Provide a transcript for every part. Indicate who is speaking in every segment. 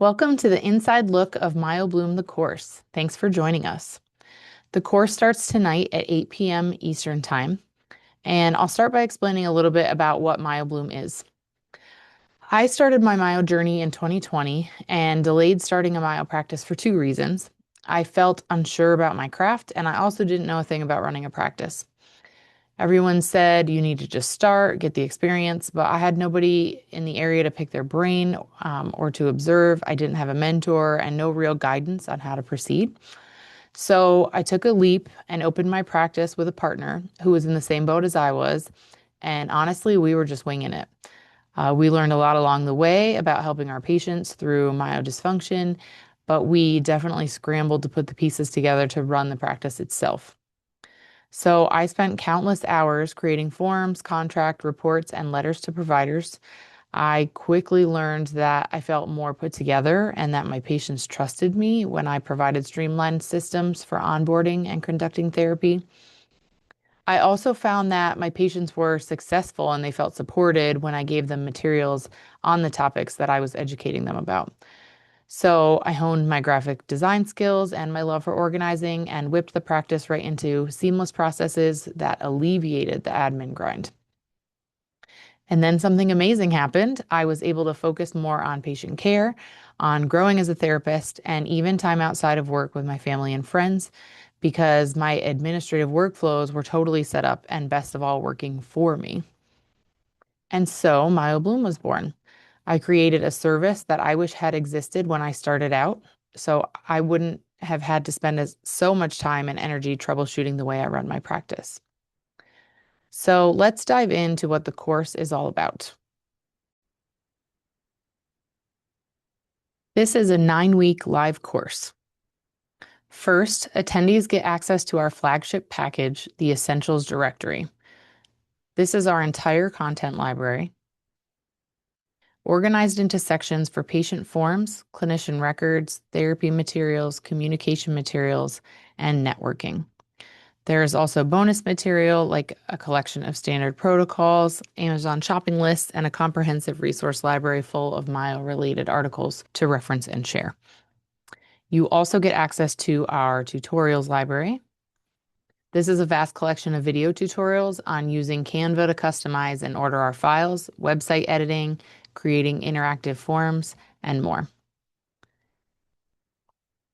Speaker 1: Welcome to the inside look of MyoBloom, the course. Thanks for joining us. The course starts tonight at 8 p.m. Eastern Time, and I'll start by explaining a little bit about what MyoBloom is. I started my myo journey in 2020 and delayed starting a myo practice for two reasons. I felt unsure about my craft, and I also didn't know a thing about running a practice. Everyone said you need to just start, get the experience, but I had nobody in the area to pick their brain or to observe. I didn't have a mentor and no real guidance on how to proceed. So I took a leap and opened my practice with a partner who was in the same boat as I was. And honestly, we were just winging it. We learned a lot along the way about helping our patients through myodysfunction, but we definitely scrambled to put the pieces together to run the practice itself. So I spent countless hours creating forms, contract reports, and letters to providers. I quickly learned that I felt more put together and that my patients trusted me when I provided streamlined systems for onboarding and conducting therapy. I also found that my patients were successful and they felt supported when I gave them materials on the topics that I was educating them about. So I honed my graphic design skills and my love for organizing and whipped the practice right into seamless processes that alleviated the admin grind. And then something amazing happened. I was able to focus more on patient care, on growing as a therapist, and even time outside of work with my family and friends because my administrative workflows were totally set up and best of all working for me. And so MyoBloom was born. I created a service that I wish had existed when I started out, so I wouldn't have had to spend so much time and energy troubleshooting the way I run my practice. So let's dive into what the course is all about. This is a 9-week live course. First, attendees get access to our flagship package, the Essentials Directory. This is our entire content library, organized into sections for patient forms, clinician records, therapy materials, communication materials, and networking. There is also bonus material like a collection of standard protocols, Amazon shopping lists, and a comprehensive resource library full of myo-related articles to reference and share. You also get access to our tutorials library. This is a vast collection of video tutorials on using Canva to customize and order our files, website editing, creating interactive forms, and more.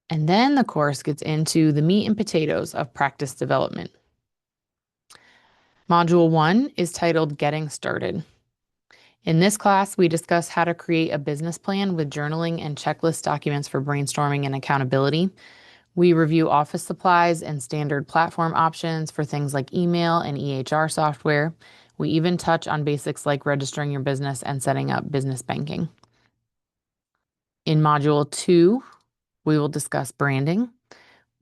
Speaker 1: And then the course gets into the meat and potatoes of practice development. Module 1 is titled Getting Started. In this class, we discuss how to create a business plan with journaling and checklist documents for brainstorming and accountability. We review office supplies and standard platform options for things like email and EHR software. We even touch on basics like registering your business and setting up business banking. In Module 2, we will discuss branding.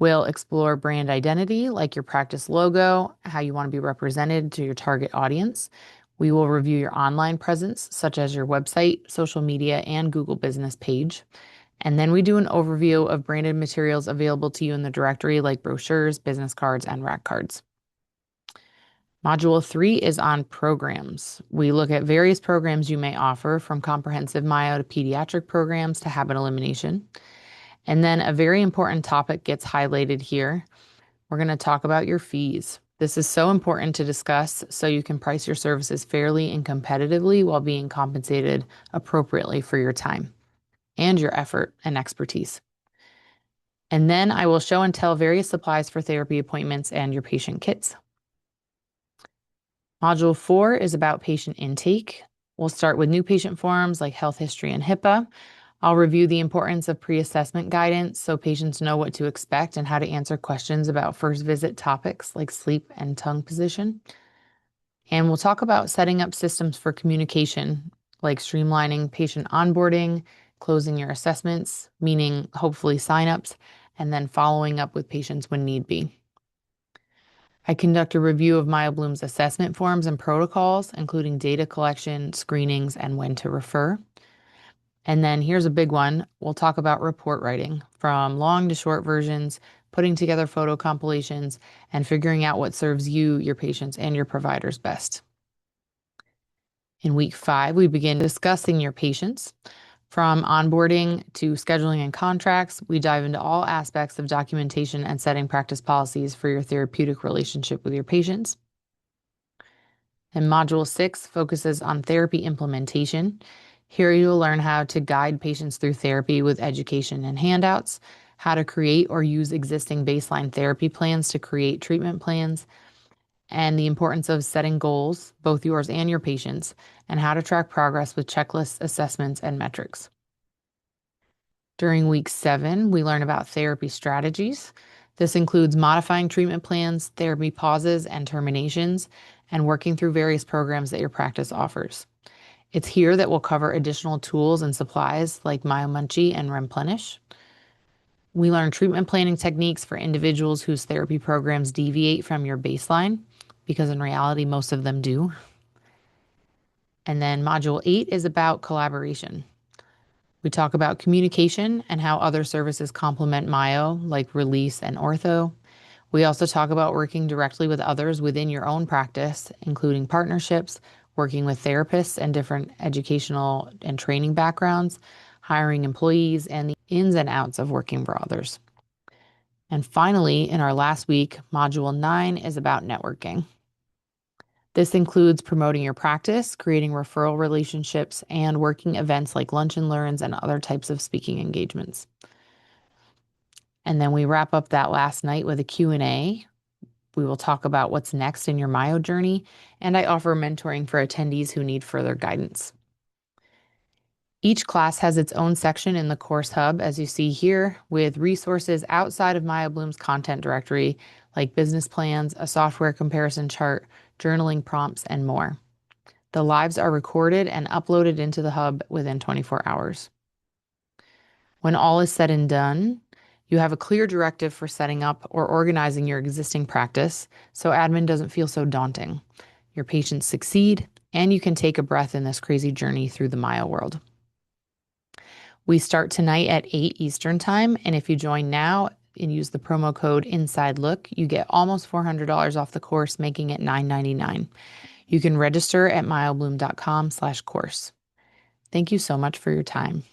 Speaker 1: We'll explore brand identity, like your practice logo, how you want to be represented to your target audience. We will review your online presence, such as your website, social media, and Google Business page. And then we do an overview of branded materials available to you in the directory, like brochures, business cards, and rack cards. Module 3 is on programs. We look at various programs you may offer, from comprehensive myo to pediatric programs to habit elimination. And then a very important topic gets highlighted here. We're going to talk about your fees. This is so important to discuss so you can price your services fairly and competitively while being compensated appropriately for your time and your effort and expertise. And then I will show and tell various supplies for therapy appointments and your patient kits. Module 4 is about patient intake. We'll start with new patient forms like health history and HIPAA. I'll review the importance of pre-assessment guidance so patients know what to expect and how to answer questions about first visit topics like sleep and tongue position. And we'll talk about setting up systems for communication, like streamlining patient onboarding, closing your assessments, meaning hopefully signups, and then following up with patients when need be. I conduct a review of MyoBloom's assessment forms and protocols, including data collection, screenings, and when to refer. And then here's a big one. We'll talk about report writing, from long to short versions, putting together photo compilations, and figuring out what serves you, your patients, and your providers best. In week 5, we begin discussing your patients. From onboarding to scheduling and contracts, we dive into all aspects of documentation and setting practice policies for your therapeutic relationship with your patients. And Module 6 focuses on therapy implementation. Here you'll learn how to guide patients through therapy with education and handouts, how to create or use existing baseline therapy plans to create treatment plans, and the importance of setting goals, both yours and your patients, and how to track progress with checklists, assessments, and metrics. During week 7, we learn about therapy strategies. This includes modifying treatment plans, therapy pauses and terminations, and working through various programs that your practice offers. It's here that we'll cover additional tools and supplies like MyoMunchie and Replenish. We learn treatment planning techniques for individuals whose therapy programs deviate from your baseline, because in reality, most of them do. And then Module 8 is about collaboration. We talk about communication and how other services complement Myo, like Release and Ortho. We also talk about working directly with others within your own practice, including partnerships, working with therapists and different educational and training backgrounds, hiring employees, and the ins and outs of working for others. And finally, in our last week, Module 9 is about networking. This includes promoting your practice, creating referral relationships, and working events like lunch and learns and other types of speaking engagements. And then we wrap up that last night with a Q&A. We will talk about what's next in your Myo journey, and I offer mentoring for attendees who need further guidance. Each class has its own section in the course hub, as you see here, with resources outside of MyoBloom's content directory, like business plans, a software comparison chart, journaling prompts, and more. The lives are recorded and uploaded into the hub within 24 hours. When all is said and done, you have a clear directive for setting up or organizing your existing practice, so admin doesn't feel so daunting. Your patients succeed, and you can take a breath in this crazy journey through the Myo world. We start tonight at 8 Eastern Time, and if you join now and use the promo code INSIDELOOK, you get almost $400 off the course, making it $9.99. You can register at myobloom.com/course. Thank you so much for your time.